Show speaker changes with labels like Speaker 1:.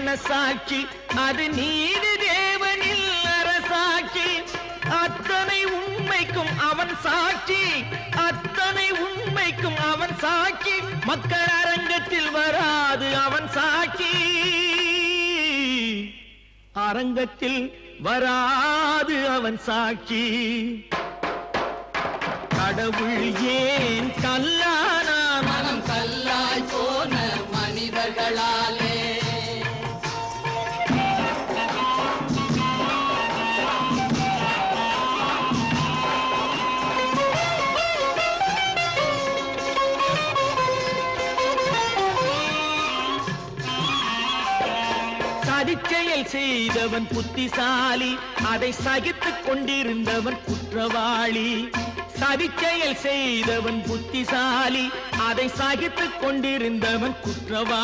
Speaker 1: மனசாட்சி அது நீதி தேவனில் அரசாட்சி அத்தனை உண்மைக்கும் அவன் சாட்சி அத்தனை உண்மைக்கும் அவன் சாட்சி மக்கள் அரங்கத்தில் வராது அவன் சாட்சி அரங்கத்தில் வராது அவன் சாட்சி கடவுள் ஏன் கல்லானா
Speaker 2: மனம் கல்லாய் போன மனிதர்களாலே
Speaker 1: சதிச்செயல் செய்தவன் புத்திசாலி அதை சகித்துக் கொண்டிருந்தவன் குற்றவாளி சதிச்செயல் செய்தவன் புத்திசாலி அதை சகித்துக் கொண்டிருந்தவன் குற்றவாளி